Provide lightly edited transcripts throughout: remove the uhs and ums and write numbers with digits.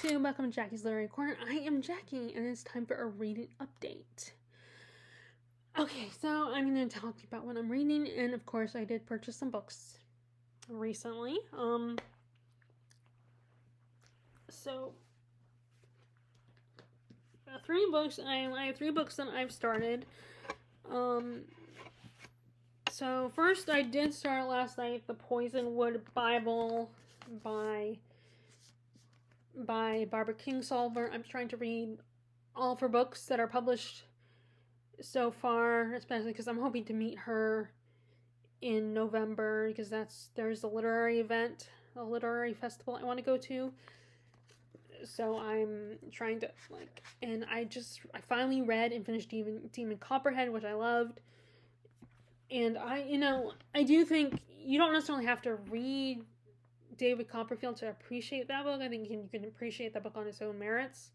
to welcome to Jackie's Literary Corner. I am Jackie, and it's time for a reading update. Okay, so I'm going to talk to you about what I'm reading, and of course, I did purchase some books recently. So three books. I have 3 books that I've started. So first, I did start last night the Poisonwood Bible by Barbara Kingsolver. I'm trying to read all of her books that are published so far, especially because I'm hoping to meet her in November, because there's a literary event, a literary festival I want to go to. So I'm trying to and I finally read and finished Demon Copperhead, which I loved. And I do think you don't necessarily have to read David Copperfield to appreciate that book. I think you can appreciate that book on its own merits.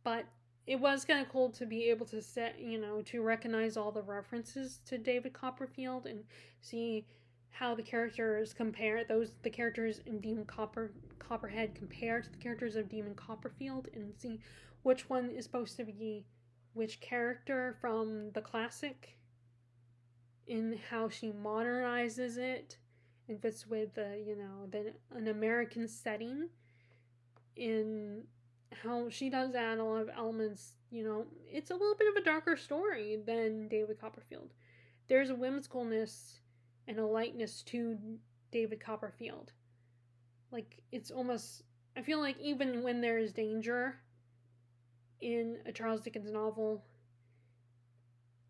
But it was kind of cool to be able to to recognize all the references to David Copperfield and see how the characters compare, the characters in Demon Copperhead compare to the characters of Demon Copperfield, and see which one is supposed to be which character from the classic, in how she modernizes it and fits with an American setting, in how she does add a lot of elements. It's a little bit of a darker story than David Copperfield. There's a whimsicalness and a lightness to David Copperfield. It's almost, I feel like even when there is danger in a Charles Dickens novel,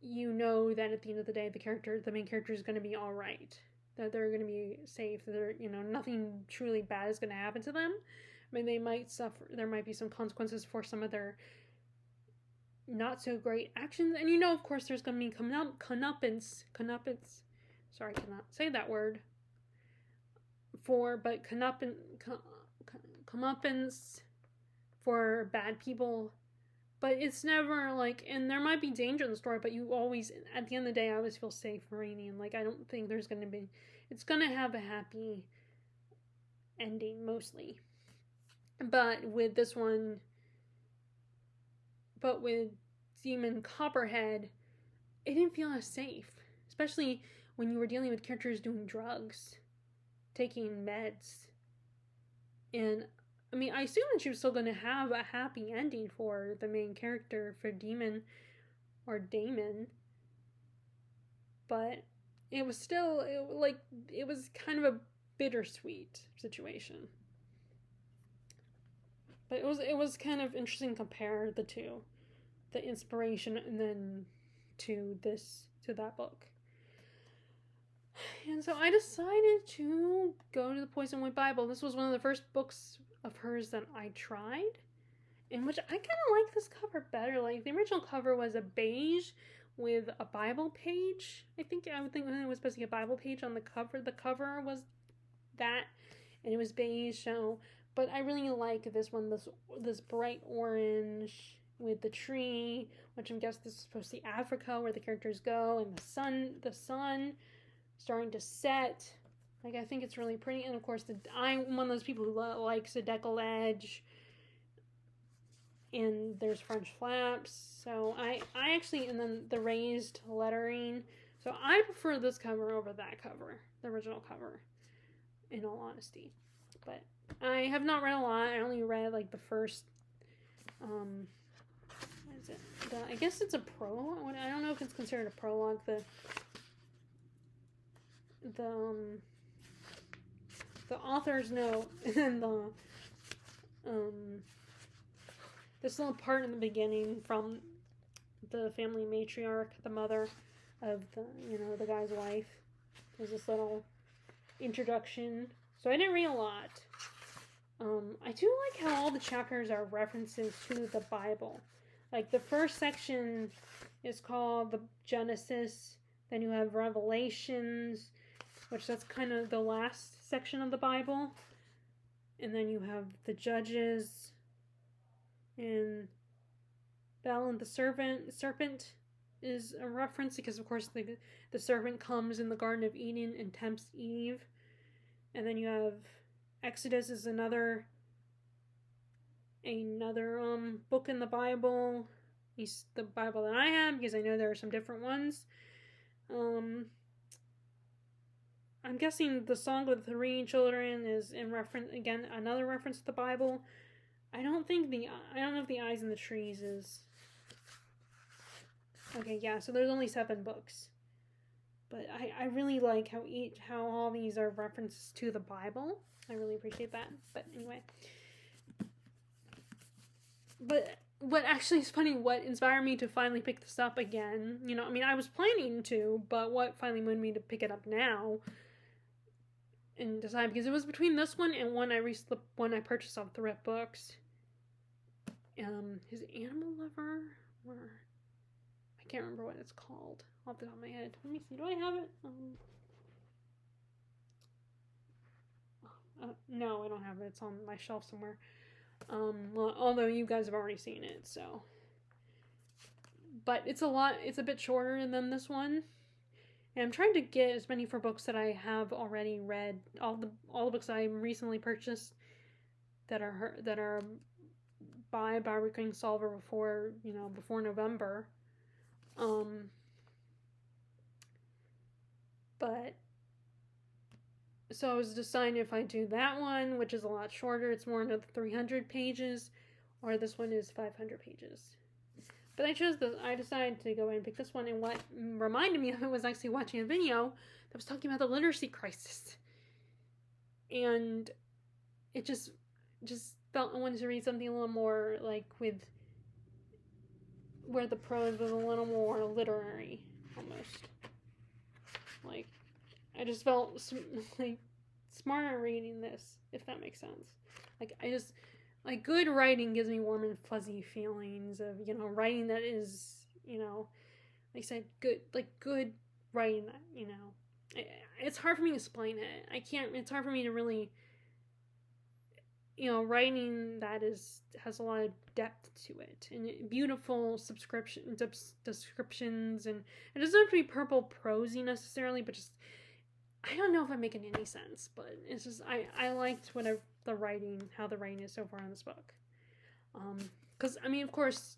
you know that at the end of the day, the main character is going to be all right. That they're going to be safe. That nothing truly bad is going to happen to them. I mean, they might suffer. There might be some consequences for some of their not so great actions, and of course, there's going to be comeuppance. Sorry, I cannot say that word. Comeuppance for bad people. But it's never and there might be danger in the story, but you always, at the end of the day, I always feel safe reading. I don't think it's going to have a happy ending, mostly. But with Demon Copperhead, it didn't feel as safe. Especially when you were dealing with characters doing drugs, taking meds. And I mean, I assume that she was still going to have a happy ending for the main character, for Damon. But it was still, it was kind of a bittersweet situation. But it was kind of interesting to compare the two, the inspiration, and then to that book. And so I decided to go to the Poisonwood Bible. This was one of the first books of hers that I tried, in which I kind of like this cover better. The original cover was a beige with a Bible page. I would think it was supposed to be a Bible page on the cover. The cover was that, and it was beige. So, but I really like this one. This bright orange with the tree, which I'm guessing this is supposed to be Africa, where the characters go, and the sun starting to set. I think it's really pretty. And of course, I'm one of those people who likes the decollage. And there's French flaps. So I actually, and then the raised lettering. So I prefer this cover over that cover, the original cover, in all honesty. But I have not read a lot. I only read the first, what is it? I guess it's a prologue. I don't know if it's considered a prologue. The author's note, and then this little part in the beginning from the family matriarch, the mother of the guy's wife. There's this little introduction. So I didn't read a lot. I do like how all the chapters are references to the Bible. The first section is called the Genesis. Then you have Revelations, which that's kind of the last section of the Bible. And then you have the Judges, and Bel and the serpent is a reference, because of course the serpent comes in the Garden of Eden and tempts Eve. And then you have Exodus is another another book in the Bible, at least the Bible that I have, because I know there are some different ones. I'm guessing the Song of the Three Children is in reference, again, another reference to the Bible. I don't know if the Eyes in the Trees is. Okay, yeah, so there's only 7 books. But I really like how all these are references to the Bible. I really appreciate that. But anyway. But what actually is funny, what inspired me to finally pick this up again, I was planning to, but what finally moved me to pick it up now and decide, because it was between this one and one I purchased off Thrift Books. His Animal Lover, or I can't remember what it's called off the top of my head. Let me see. Do I have it? No, I don't have it. It's on my shelf somewhere. Well, although you guys have already seen it, so. But it's a bit shorter than this one. And I'm trying to get as many for books that I have already read. All the books I recently purchased that are by Barbara Kingsolver before November. But so I was deciding if I do that one, which is a lot shorter, it's more than 300 pages, or this one is 500 pages. But I decided to go ahead and pick this one, and what reminded me of it was actually watching a video that was talking about the literacy crisis. And it just felt I wanted to read something a little more, like, where the prose was a little more literary, almost. Like, I just felt like smarter reading this, if that makes sense. Like good writing gives me warm and fuzzy feelings of, writing that is, like I said, good writing that, it's hard for me to explain it. It's hard for me to really, writing that has a lot of depth to it, and beautiful descriptions, and it doesn't have to be purple prosy necessarily, but just, I don't know if I'm making any sense, but it's just, I liked how the writing is so far in this book. Because, of course,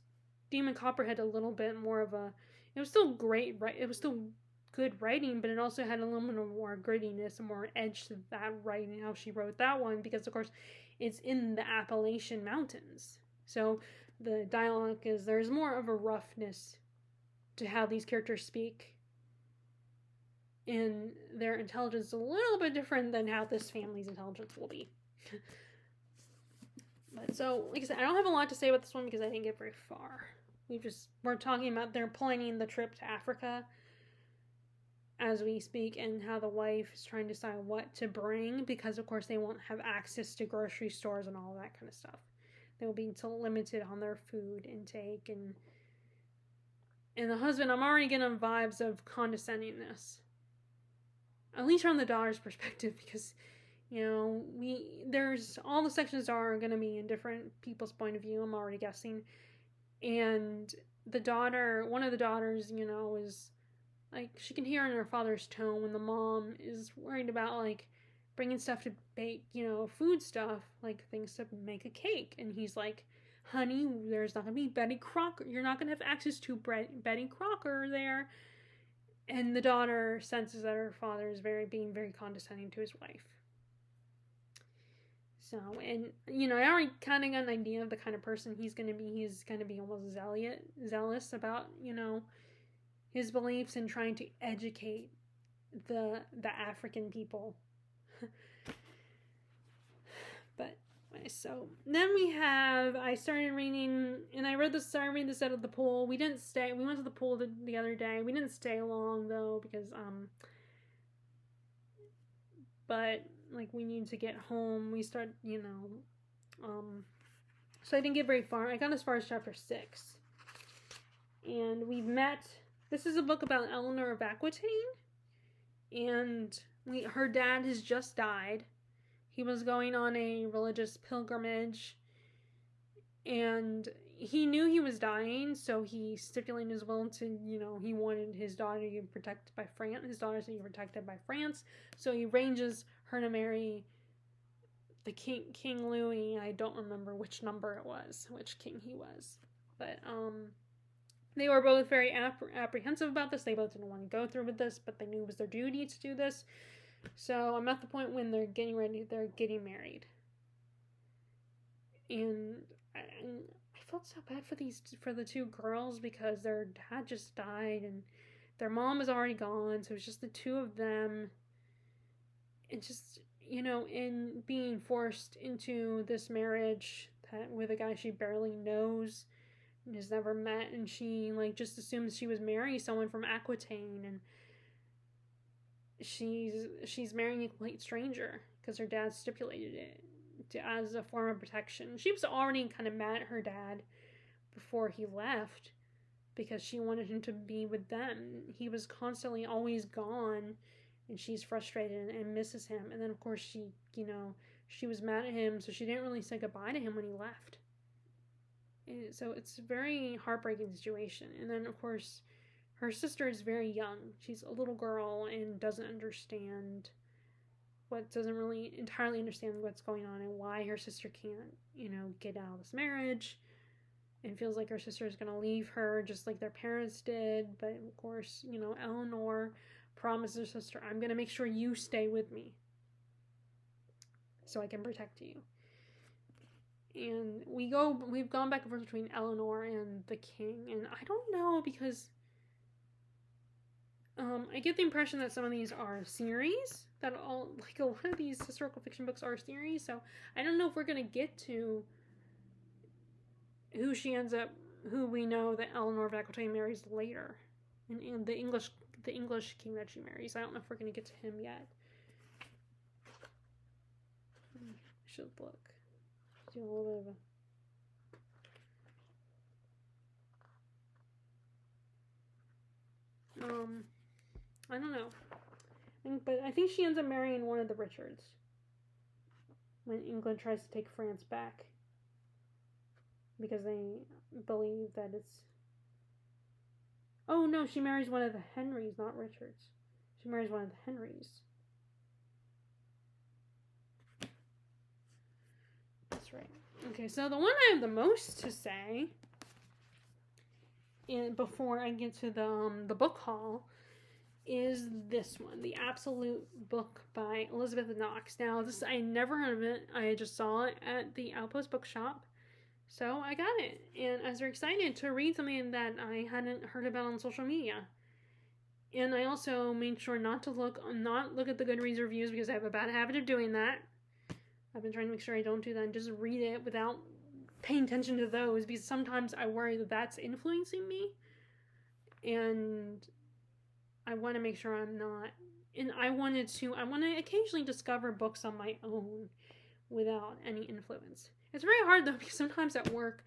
Demon Copperhead a little bit more of it was still great, right? It was still good writing, but it also had a little bit more grittiness and more edge to that writing, how she wrote that one, because, of course, it's in the Appalachian Mountains. So the dialogue there's more of a roughness to how these characters speak. And their intelligence is a little bit different than how this family's intelligence will be. But so, like I said, I don't have a lot to say about this one because I didn't get very far. We're talking about they're planning the trip to Africa as we speak, and how the wife is trying to decide what to bring, because of course they won't have access to grocery stores and all that kind of stuff. They'll be limited on their food intake, and the husband, I'm already getting vibes of condescendingness. At least from the daughter's perspective, because, there's, all the sections are going to be in different people's point of view, I'm already guessing. And one of the daughters, is, like, she can hear in her father's tone when the mom is worried about, like, bringing stuff to bake, food stuff, like things to make a cake. And he's like, honey, there's not going to be Betty Crocker. You're not going to have access to Betty Crocker there. And the daughter senses that her father is being very condescending to his wife. So, and, I already kind of got an idea of the kind of person he's going to be. He's going to be almost zealous about, his beliefs and trying to educate the African people. But, so, then I started reading, and I read this out of the pool. We went to the pool the other day. We didn't stay long, though, because, but, like, we needed to get home. We started, so I didn't get very far. I got as far as chapter 6. And this is a book about Eleanor of Aquitaine, and her dad has just died. He was going on a religious pilgrimage, and he knew he was dying, so he stipulated his will to, he wanted his daughter to be protected by France, so he arranges her to marry the King Louis, I don't remember which number it was, which king he was, but they were both very apprehensive about this. They both didn't want to go through with this, but they knew it was their duty to do this. So I'm at the point when they're getting married, and I felt so bad for the two girls because their dad just died and their mom is already gone, so it's just the two of them, and just, in being forced into this marriage with a guy she barely knows and has never met, and she just assumes she was marrying someone from Aquitaine, and she's marrying a complete stranger because her dad stipulated it as a form of protection. She was already kind of mad at her dad before he left because she wanted him to be with them. He was constantly always gone, and she's frustrated and misses him. And then, of course, she was mad at him, so she didn't really say goodbye to him when he left. And so it's a very heartbreaking situation. And then, of course, her sister is very young. She's a little girl and doesn't really entirely understand what's going on and why her sister can't, get out of this marriage, and feels like her sister is going to leave her just like their parents did. But of course, Eleanor promises her sister, I'm going to make sure you stay with me so I can protect you. And we've gone back and forth between Eleanor and the king, and I don't know, because I get the impression that some of these are series, that a lot of these historical fiction books are series, so I don't know if we're going to get to who we know that Eleanor of Aquitaine marries later, and the English king that she marries. I don't know if we're going to get to him yet. I should look. Do a little bit of I don't know. But I think she ends up marrying one of the Richards when England tries to take France back, because they believe that it's... Oh, no, she marries one of the Henrys, not Richards. She marries one of the Henrys. That's right. Okay, so the one I have the most to say, before I get to the book haul, is this one, The Absolute Book by Elizabeth Knox. Now, I never heard of it. I just saw it at the Outpost Bookshop, so I got it. And I was very excited to read something that I hadn't heard about on social media. And I also made sure not to look at the Goodreads reviews, because I have a bad habit of doing that. I've been trying to make sure I don't do that and just read it without paying attention to those, because sometimes I worry that that's influencing me. And I want to make sure I'm not. And I want to occasionally discover books on my own without any influence. It's very hard, though, because sometimes at work,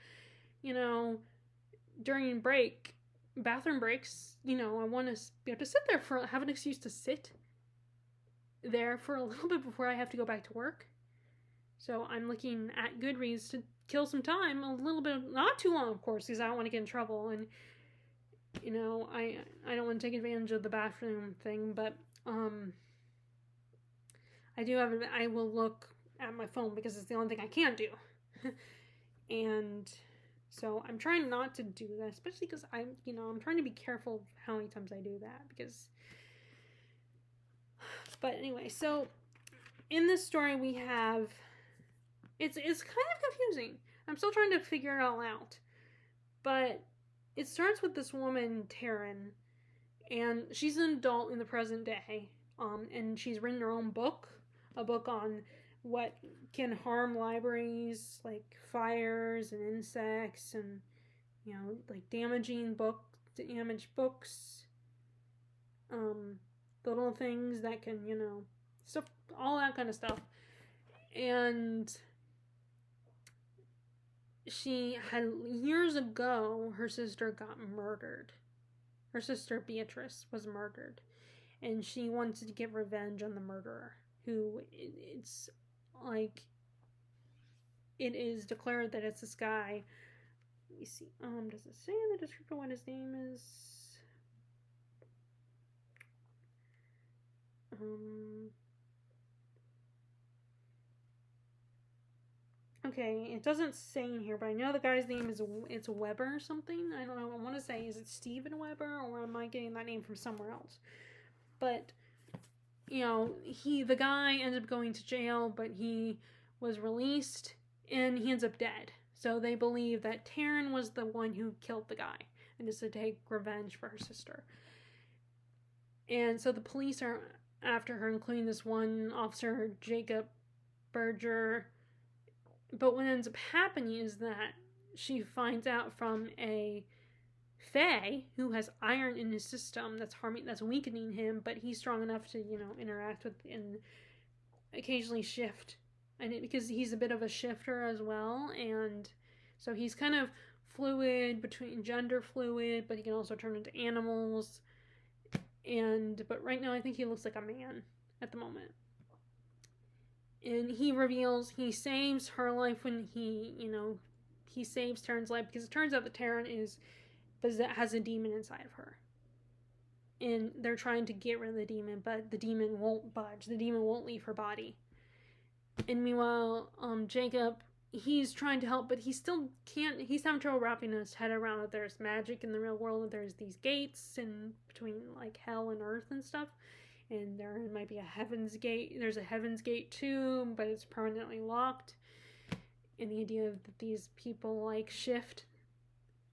during bathroom breaks, I want to be able to sit there have an excuse to sit there for a little bit before I have to go back to work. So I'm looking at Goodreads to kill some time, a little bit, not too long, of course, because I don't want to get in trouble, and I don't want to take advantage of the bathroom thing, but I will look at my phone because it's the only thing I can do. And so I'm trying not to do that, especially because I'm trying to be careful of how many times I do that, but anyway, so in this story we have, it's kind of confusing. I'm still trying to figure it all out, but it starts with this woman, Taryn, and she's an adult in the present day, and she's written her own book, a book on what can harm libraries, like fires and insects, and damaged books, the little things that can, stuff, all that kind of stuff. And she had, years ago, her sister got murdered. Her sister Beatrice was murdered, and she wanted to get revenge on the murderer, who it is declared that it's this guy. Let me see. Does it say in the description what his name is? Okay, it doesn't say in here, but I know the guy's name is it's Weber or something. I don't know. I want to say, is it Steven Weber, or am I getting that name from somewhere else? But the guy ended up going to jail, but he was released and he ends up dead. So they believe that Taryn was the one who killed the guy and is to take revenge for her sister. And so the police are after her, including this one officer, Jacob Berger. But what ends up happening is that she finds out from a Fae who has iron in his system that's weakening him, but he's strong enough to, interact with and occasionally shift. And because he's a bit of a shifter as well, and so he's kind of gender fluid, but he can also turn into animals. But right now I think he looks like a man at the moment. And he saves her life when he saves Taryn's life, because it turns out that Taryn has a demon inside of her. And they're trying to get rid of the demon, but the demon won't budge. The demon won't leave her body. And meanwhile, Jacob, he's trying to help, but he still can't. He's having trouble wrapping his head around that there's magic in the real world, that there's these gates in between like hell and earth and stuff. And there might be a heaven's gate. There's a heaven's gate too, but it's permanently locked. And the idea that these people like shift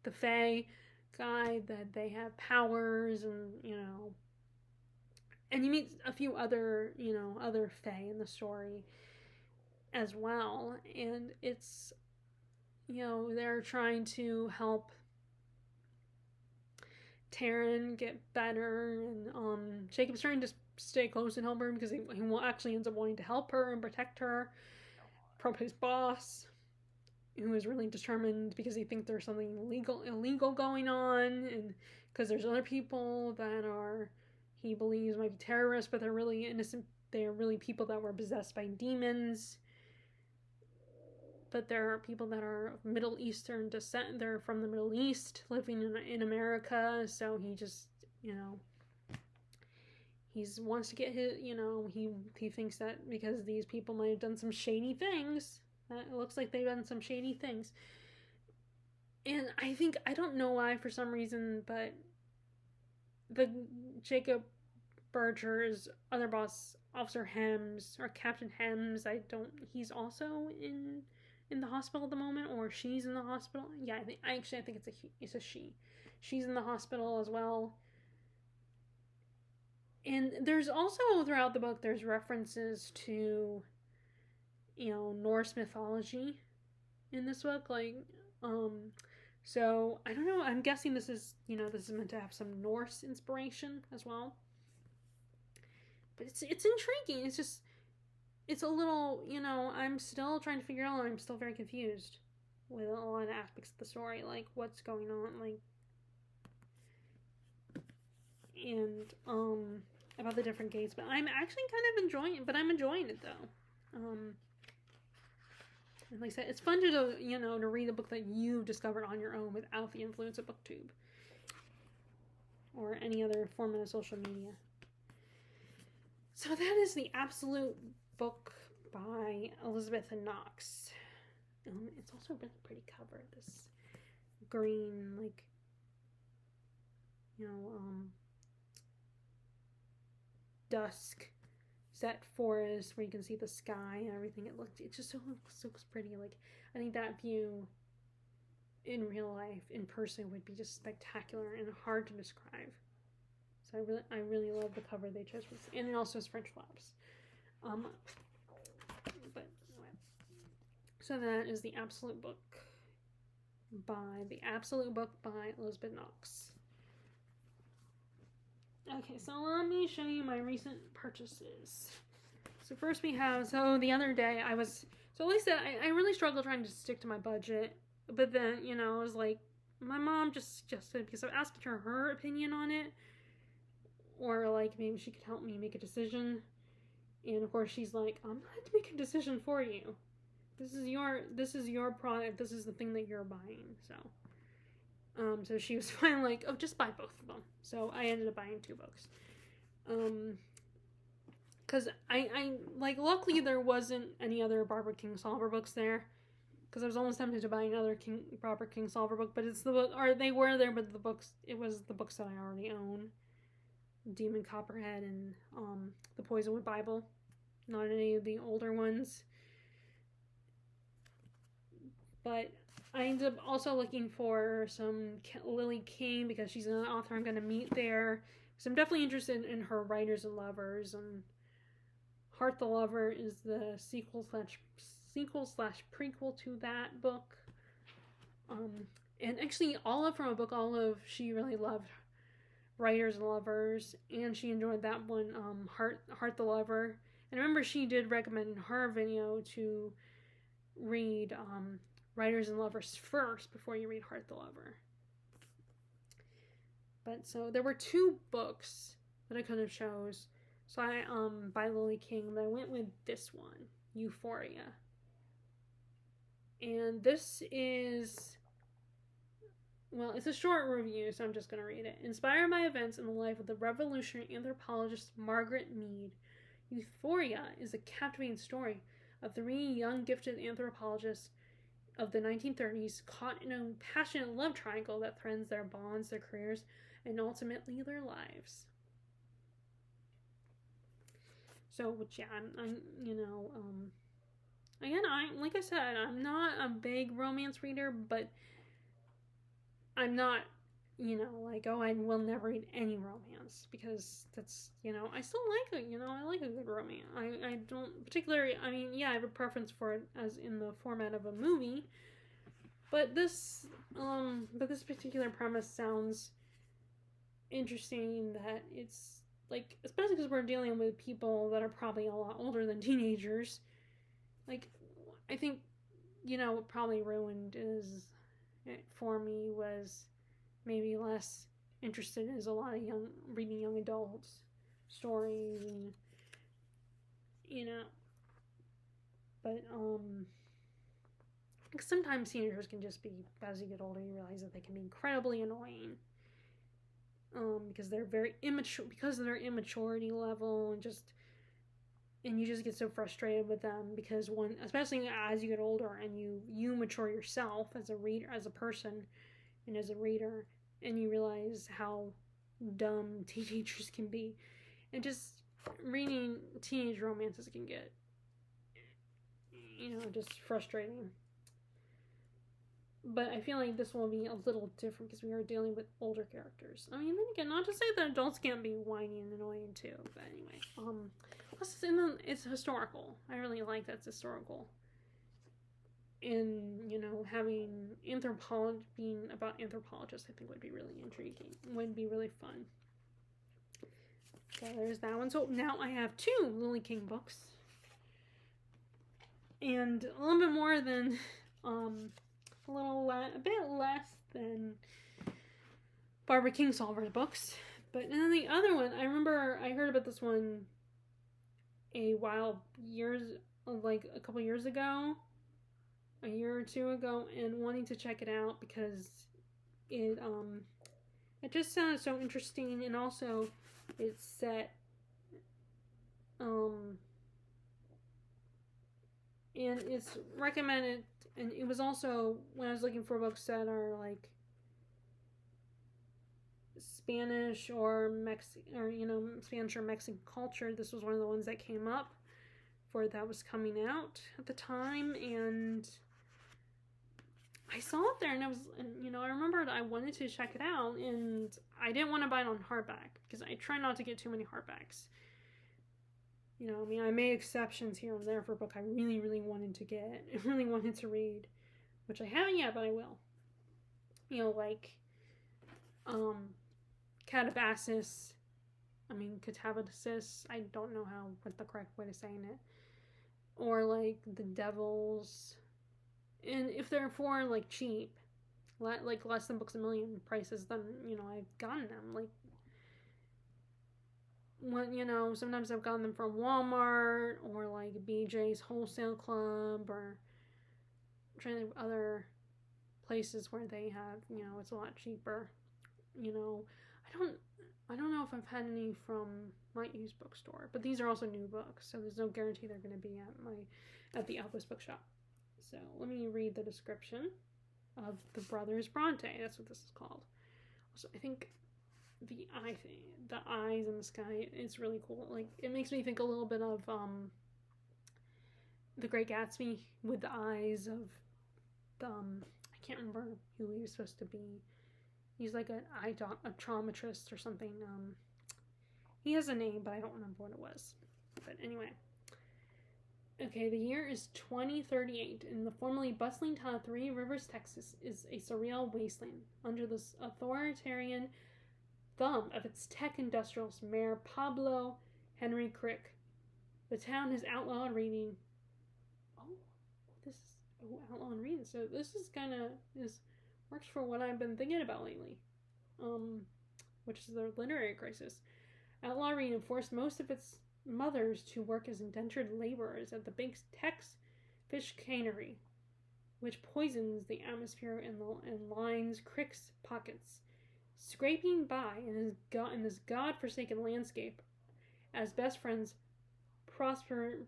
the Fae guy, that they have powers, and and you meet a few other other Fae in the story as well, and it's they're trying to help Taryn get better, and Jacob's trying to stay close and help her because he actually ends up wanting to help her and protect her from his boss, who is really determined because he thinks there's something illegal going on, and because there's other people that he believes might be terrorists, but they're really innocent. They're really people that were possessed by demons. But there are people that are of Middle Eastern descent. They're from the Middle East, living in America. So he just, he wants to get his, he thinks that because these people might have done some shady things, that it looks like they've done some shady things. And I don't know why, for some reason, but the Jacob Berger's other boss, Officer Hems, or Captain Hems, he's also in the hospital at the moment, or she's in the hospital. Yeah, I think it's a she. She's in the hospital as well. And there's also, throughout the book, there's references to, Norse mythology in this book. So I don't know. I'm guessing this is meant to have some Norse inspiration as well. But it's intriguing. It's a little, I'm still trying to figure out. I'm still very confused with a lot of aspects of the story, like what's going on, and about the different gates. But I'm actually kind of enjoying it. But I'm enjoying it though. And like I said, it's fun to to read a book that you discovered on your own without the influence of BookTube or any other form of social media. So that is The Absolute Book by Elizabeth Knox. It's also a really pretty cover. This green, dusk set forest where you can see the sky and everything. It just looks pretty. I think that view in real life, in person, would be just spectacular and hard to describe. So I really love the cover they chose, and it also has French flaps. So that is The Absolute Book by Elizabeth Knox. Okay, so let me show you my recent purchases. So first we have, the other day at least I really struggled trying to stick to my budget, but then, it was like, my mom just suggested, because I asked her opinion on it, or maybe she could help me make a decision, and of course she's like, I'm not to make a decision for you. This is your product, this is the thing that you're buying, so she was finally like, oh, just buy both of them. So I ended up buying 2 books. Because I luckily there wasn't any other Barbara Kingsolver books there. because I was almost tempted to buy another Robert Kingsolver book, but it's the book, or they were there, but it was the books that I already own. Demon Copperhead and the Poisonwood Bible, not any of the older ones. But I ended up also looking for some Lily King because she's an author I'm going to meet there. So I'm definitely interested in her Writers and Lovers. And Heart the Lover is the sequel slash prequel to that book. And actually, Olive, she really loved Writers and Lovers, and she enjoyed that one, Heart the Lover. And I remember she did recommend in her video to read Writers and Lovers first before you read Heart the Lover. But so there were 2 books that I could have chose. So I by Lily King, but I went with this one, Euphoria. And this is, well, it's a short review, so I'm just going to read it. Inspired by events in the life of the revolutionary anthropologist Margaret Mead, Euphoria is a captivating story of 3 young gifted anthropologists of the 1930s caught in a passionate love triangle that threatens their bonds, their careers, and ultimately their lives. So, which, yeah, I'm again, like I said, I'm not a big romance reader, but I'm not, like, I will never read any romance, because that's, I still like it, I like a good romance. I don't particularly, I have a preference for it as in the format of a movie, but this particular premise sounds interesting, that it's, like, especially because we're dealing with people that are probably a lot older than teenagers. Like, I think, what probably ruined it for me was maybe less interested in a lot of reading young adults stories, and but sometimes teenagers can just be, as you get older, you realize that they can be incredibly annoying, because they're very immature, because of their immaturity level, and you just get so frustrated with them, because especially as you get older and you mature yourself as a reader, as a person, and as a reader, and you realize how dumb teenagers can be, and just reading teenage romances can get, just frustrating. But I feel like this will be a little different because we are dealing with older characters. Then again, not to say that adults can't be whiny and annoying too, but anyway. Plus it's historical. I really like that it's historical. And, having being about anthropologists, I think would be really intriguing. Would be really fun. So there's that one. So now I have 2 Lily King books. And a little bit more than, a bit less than Barbara Kingsolver's books. But then the other one, I remember I heard about this one a couple years ago, a year or 2 ago, and wanting to check it out because it just sounded so interesting, and also it's set and it's recommended, and it was also, when I was looking for books that are like Spanish or Spanish or Mexican culture, this was one of the ones that came up for that was coming out at the time, and I saw it there, and I remembered I wanted to check it out, and I didn't want to buy it on hardback because I try not to get too many hardbacks. I made exceptions here and there for a book I really, really wanted to get, and really wanted to read, which I haven't yet, but I will. Like, Catabasis, I don't know what the correct way to saying it, or like The Devils, and if they're for like cheap, like less than Books A Million prices, then I've gotten them. Like, when sometimes I've gotten them from Walmart or like BJ's Wholesale Club, or I'm trying to think of other places where they have, it's a lot cheaper. I don't know if I've had any from my used bookstore, but these are also new books, so there's no guarantee they're going to be at the Outpost Bookshop. So let me read the description of the Brothers Bronte. That's what this is called. So I think the eyes in the sky, it's really cool. Like, it makes me think a little bit of The Great Gatsby with the eyes of I can't remember who he was supposed to be. He's like a optometrist or something. He has a name, but I don't remember what it was. But anyway. Okay, the year is 2038, and the formerly bustling town of Three Rivers, Texas, is a surreal wasteland under the authoritarian thumb of its tech industrialist mayor Pablo Henry Crick. The town has outlawed reading. Outlawed reading. So this is works for what I've been thinking about lately, which is the literary crisis. Outlaw reading forced most of its mothers to work as indentured laborers at the big Tex fish cannery, which poisons the atmosphere and lines Crick's pockets. Scraping by in this god-forsaken landscape, as best friends Prosperina,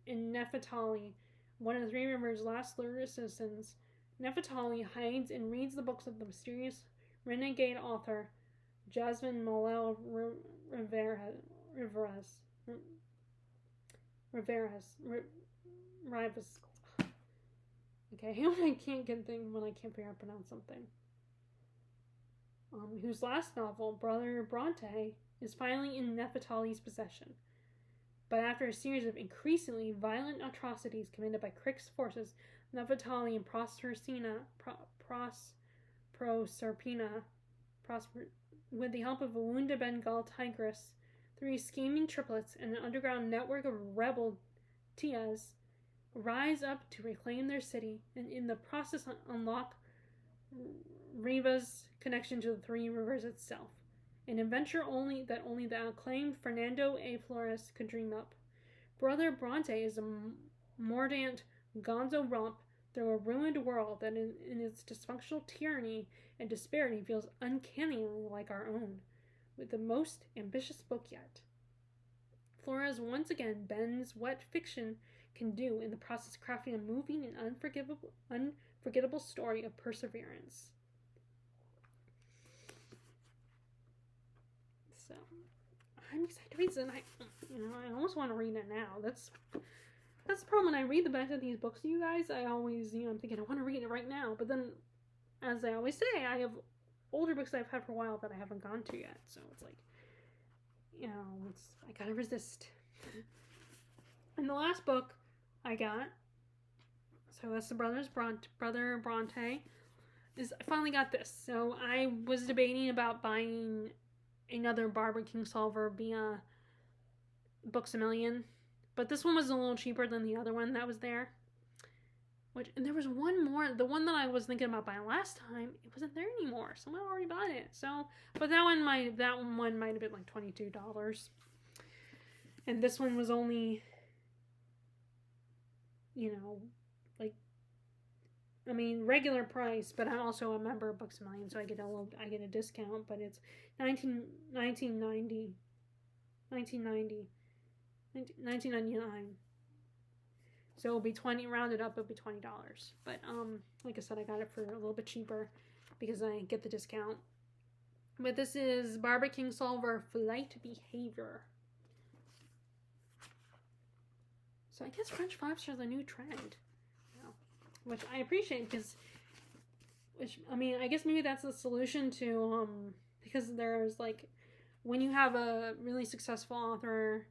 and Nefertali, one of the Three Rivers' last citizens. Nefertali hides and reads the books of the mysterious renegade author Jasmine Molel Rivas. Okay, I can't get things when I can't figure out how to pronounce something. Whose last novel, Brother Bronte, is finally in Nefertali's possession. But after a series of increasingly violent atrocities committed by Crick's forces, Nefertali and Proserpina, with the help of a wounded Bengal tigress, three scheming triplets, and an underground network of rebel Tias, rise up to reclaim their city, and in the process unlock Riva's connection to the Three Rivers itself. An adventure only the acclaimed Fernando A. Flores could dream up. Brother Bronte is a mordant gonzo romp through a ruined world that in its dysfunctional tyranny and disparity feels uncannily like our own, with the most ambitious book yet. Flores once again bends what fiction can do in the process of crafting a moving and unforgettable story of perseverance. So, I'm excited to read this, and I almost want to read it now. That's the problem. When I read the back of these books to you guys, I always, I'm thinking I want to read it right now. But then, as I always say, I have older books that I've had for a while that I haven't gone to yet. So it's like, I gotta resist. And the last book I got, so that's the Brother Bronte, is I finally got this. So I was debating about buying another Barbara Kingsolver via Books A Million, but this one was a little cheaper than the other one that was there. And there was one more, the one that I was thinking about buying last time, it wasn't there anymore. Someone already bought it. So, but that one might have been like $22. And this one was only, regular price, but I'm also a member of Books A Million, so I get a discount, but it's $19.99. So it'll be rounded up, it'll be $20. But like I said, I got it for a little bit cheaper because I get the discount. But this is Barbara Kingsolver, Flight Behavior. So I guess French flaps are the new trend, which I appreciate I guess maybe that's the solution to, because there's when you have a really successful author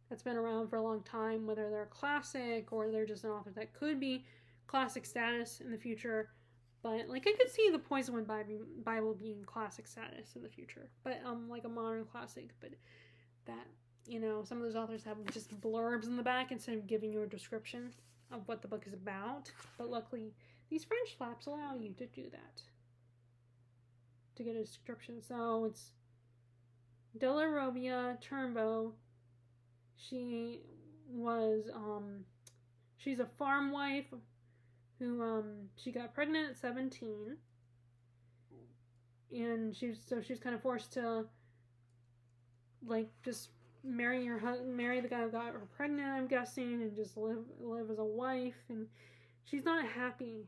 that's been around for a long time, whether they're a classic or they're just an author that could be classic status in the future, but I could see the Poison Bible being classic status in the future, but like a modern classic, but that, some of those authors have just blurbs in the back instead of giving you a description of what the book is about. But luckily, these French flaps allow you to do that, to get a description. So it's Della Robbia Turnbow. She was she's a farm wife who she got pregnant at 17, and she was kind of forced to just marry the guy who got her pregnant, I'm guessing, and just live as a wife. And she's not happy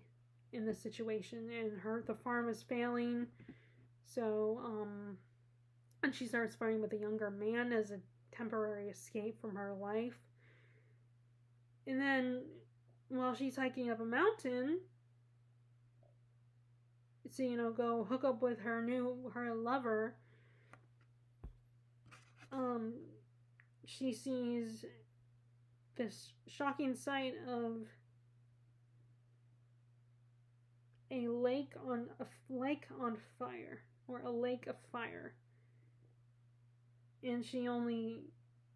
in this situation, and the farm is failing. So and she starts fighting with a younger man as a temporary escape from her life. And then while she's hiking up a mountain to go hook up with her lover, she sees this shocking sight of a lake on fire, or a lake of fire, and she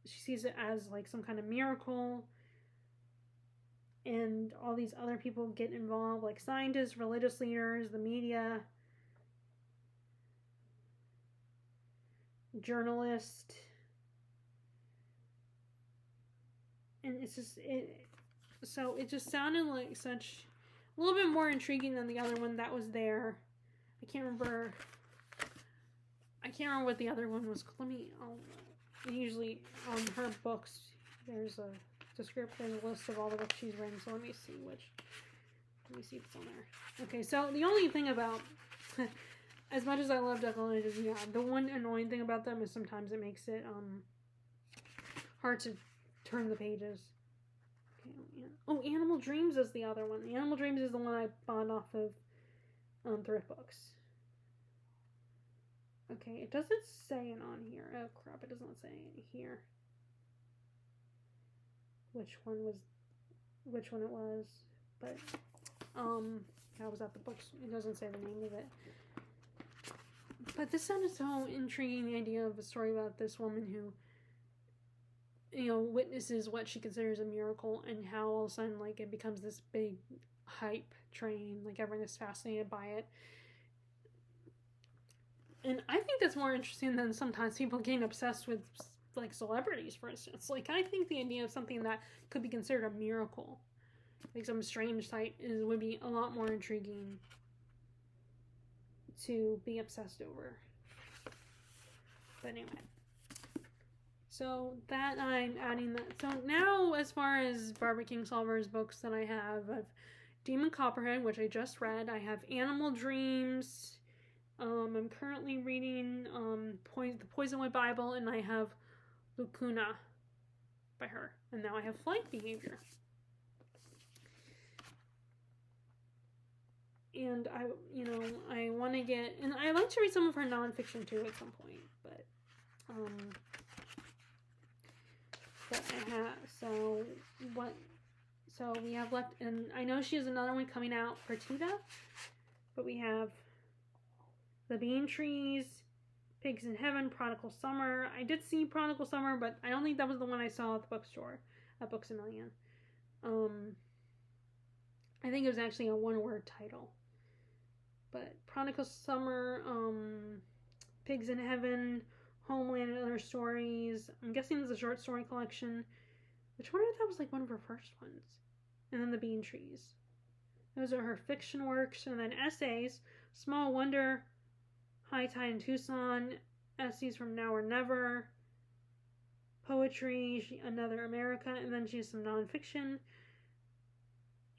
sees it as like some kind of miracle. And all these other people get involved, like scientists, religious leaders, the media, journalists. And it just sounded like such a little bit more intriguing than the other one that was there. I can't remember what the other one was. Usually on her books, there's a list of all the books she's written. So let me see if it's on there. Okay, so the only thing about, as much as I love Decollage, the one annoying thing about them is sometimes it makes it hard to turn the pages. Okay, yeah. Oh, Animal Dreams is the other one. Animal Dreams is the one I bought off of Thrift Books. Okay, it doesn't say it on here. Oh crap, it doesn't say it here. Which one it was, but I was at the books. It doesn't say the name of it. But this sounded so intriguing, the idea of a story about this woman who, witnesses what she considers a miracle, and how all of a sudden, like, it becomes this big hype train, like everyone is fascinated by it. And I think that's more interesting than sometimes people getting obsessed with, like, celebrities, for instance. Like, I think the idea of something that could be considered a miracle, like some strange sight, would be a lot more intriguing to be obsessed over. But anyway, so that I'm adding that. So now, as far as Barbara Kingsolver's books that I have Demon Copperhead, which I just read. I have Animal Dreams. I'm currently reading the Poisonwood Bible, and I have Lacuna by her. And now I have Flight Behavior. And I want to get, and I like to read some of her nonfiction too at some point, but I have, so we have left, and I know she has another one coming out for Tita, but we have The Bean Trees, Pigs in Heaven, Prodigal Summer. I did see Prodigal Summer, but I don't think that was the one I saw at the bookstore at Books A Million. I think it was actually a one-word title. But Prodigal Summer, Pigs in Heaven, Homeland and Other Stories. I'm guessing it's a short story collection. Which one of that was like one of her first ones. And then The Bean Trees. Those are her fiction works. And then essays. Small Wonder, High Tide in Tucson, Essays from Now or Never, Poetry, Another America, and then she has some nonfiction.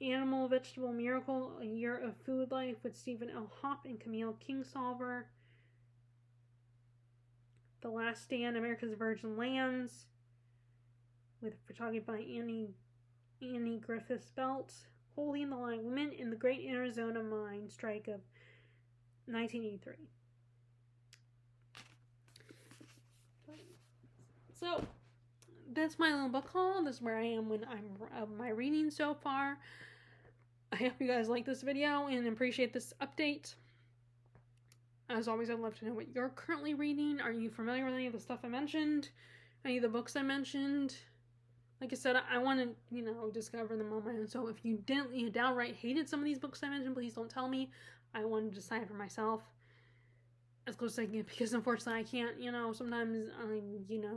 Animal Vegetable Miracle, A Year of Food Life with Stephen L. Hopp and Camille Kingsolver. The Last Stand, America's Virgin Lands, with photography by Annie Griffiths Belt. Holy in the Line, Women in the Great Arizona Mine Strike of 1983. So that's my little book haul. This is where I am when I'm my reading so far. I hope you guys like this video and appreciate this update. As always, I'd love to know what you're currently reading. Are you familiar with any of the stuff I mentioned? Any of the books I mentioned? Like I said, I want to, discover them on my own. So if you downright hated some of these books I mentioned, please don't tell me. I want to decide for myself as close as I can, because unfortunately I can't, sometimes I,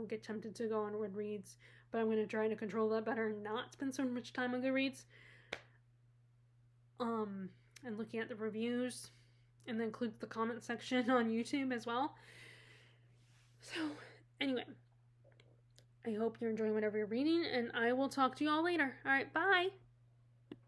get tempted to go on Goodreads, but I'm going to try to control that better and not spend so much time on Goodreads. And looking at the reviews, and then include the comment section on YouTube as well. So, anyway, I hope you're enjoying whatever you're reading, and I will talk to you all later. All right, bye.